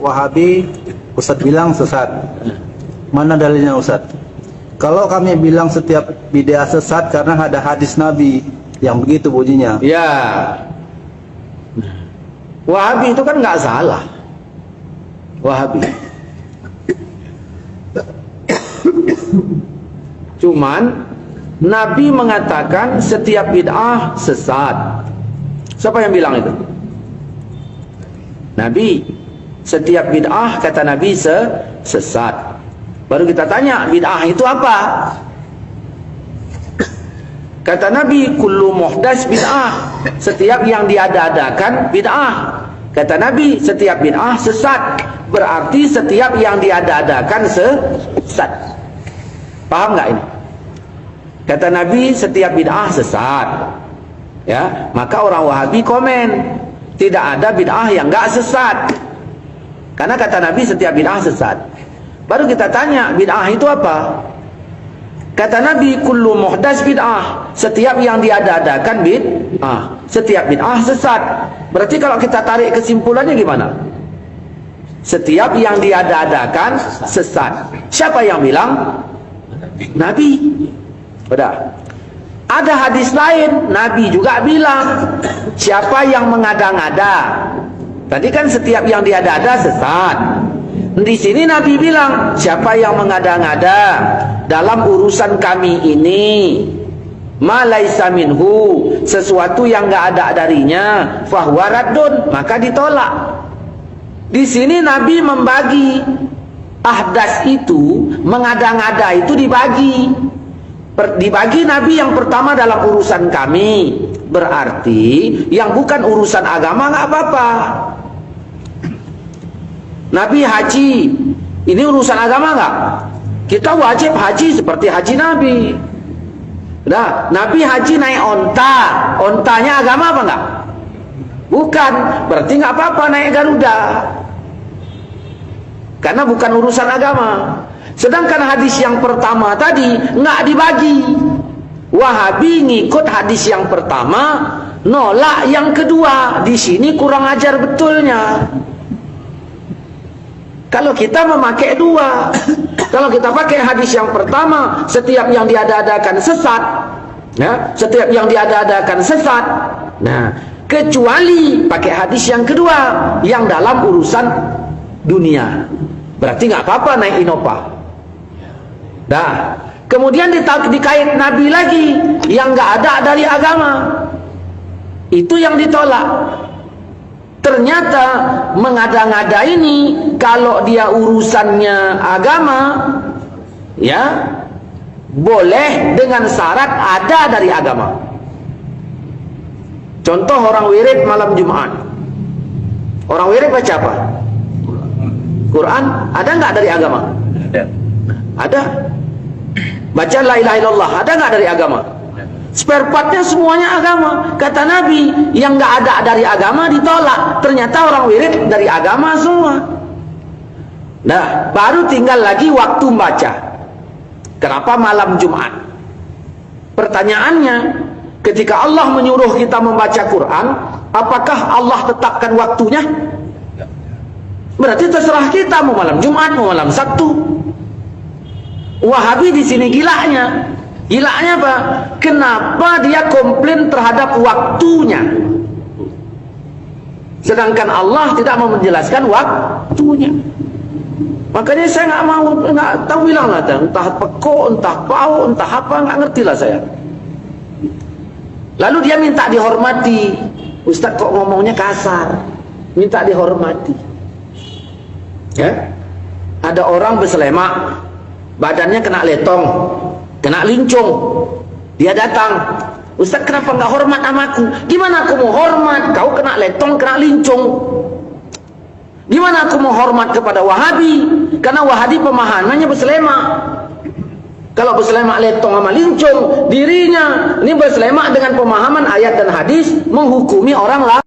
Wahabi, Ustadz bilang sesat. Mana dalilnya Ustadz? Kalau kami bilang setiap bid'ah sesat karena ada hadis Nabi yang begitu bunyinya. Ya, Wahabi itu kan nggak salah. Wahabi. Cuman Nabi mengatakan setiap bid'ah sesat. Siapa yang bilang itu? Nabi. Setiap bid'ah kata Nabi sesat. Baru kita tanya, bid'ah itu apa? Kata Nabi, kullu muhdas bid'ah. Setiap yang diada-adakan bid'ah. Kata Nabi, setiap bid'ah sesat. Berarti setiap yang diada-adakan sesat. Paham nggak ini? Kata Nabi, setiap bid'ah sesat. Ya, maka orang Wahabi komen, tidak ada bid'ah yang nggak sesat. Karena kata Nabi setiap bid'ah sesat. Baru kita tanya, bid'ah itu apa? Kata Nabi, kullu muhdas bid'ah. Setiap yang diada-adakan bid'ah. Setiap bid'ah sesat. Berarti kalau kita tarik kesimpulannya gimana? Setiap yang diada-adakan sesat. Siapa yang bilang? Nabi. Udah. Ada hadis lain, Nabi juga bilang, siapa yang mengada-ngada. Tadi kan setiap yang diada-ada sesat. Di sini Nabi bilang, siapa yang mengada-ngada dalam urusan kami ini, ma laisa minhu, sesuatu yang enggak ada darinya, fahuwa raddun, maka ditolak. Di sini Nabi membagi ahdas itu, mengada-ngada itu dibagi. Dibagi Nabi yang pertama dalam urusan kami. Berarti yang bukan urusan agama nggak apa-apa. Nabi haji, ini urusan agama nggak? Kita wajib haji seperti haji Nabi. Nah, Nabi haji naik onta, ontanya agama apa nggak? Bukan, berarti nggak apa-apa naik Garuda. Karena bukan urusan agama. Sedangkan hadis yang pertama tadi nggak dibagi. Wahabi ngikut hadis yang pertama, nolak yang kedua. Di sini kurang ajar betulnya. Kalau kita memakai dua, kalau kita pakai hadis yang pertama, setiap yang diada-adakan sesat, ya, setiap yang diada-adakan sesat. Nah, kecuali pakai hadis yang kedua, yang dalam urusan dunia. Berarti nggak apa-apa naik Innova. Dah, kemudian dikait Nabi lagi yang nggak ada dari agama, itu yang ditolak. Ternyata mengada-ngada ini kalau dia urusannya agama, ya boleh dengan syarat ada dari agama. Contoh orang wirid malam Jumat. Orang wirid baca apa? Quran. Ada nggak dari agama? Ada. Baca la ilaha illallah, ada nggak dari agama? Spare partnya semuanya agama. Kata Nabi, yang nggak ada dari agama ditolak. Ternyata orang wirid dari agama semua. Nah, baru tinggal lagi waktu baca. Kenapa malam Jumat? Pertanyaannya, ketika Allah menyuruh kita membaca Quran, apakah Allah tetapkan waktunya? Berarti terserah kita mau malam Jumat, mau malam Sabtu. Wahabi di sini gilanya. Gilanya apa? Kenapa dia komplain terhadap waktunya? Sedangkan Allah tidak mau menjelaskan waktunya. Makanya saya nggak tahu bilang lah, entah peko, entah pau, entah apa, nggak ngerti lah saya. Lalu dia minta dihormati. Ustaz kok ngomongnya kasar? Minta dihormati. Ya? Ada orang berselemak, badannya kena letong, kena lincung. Dia datang, Ustaz kenapa nggak hormat sama aku? Gimana aku mau hormat? Kau kena letong, kena lincung. Gimana aku mau hormat kepada Wahabi? Karena Wahabi pemahamannya berselemak. Kalau berselemak letong sama lincung, dirinya ini berselemak dengan pemahaman ayat dan hadis menghukumi orang lain.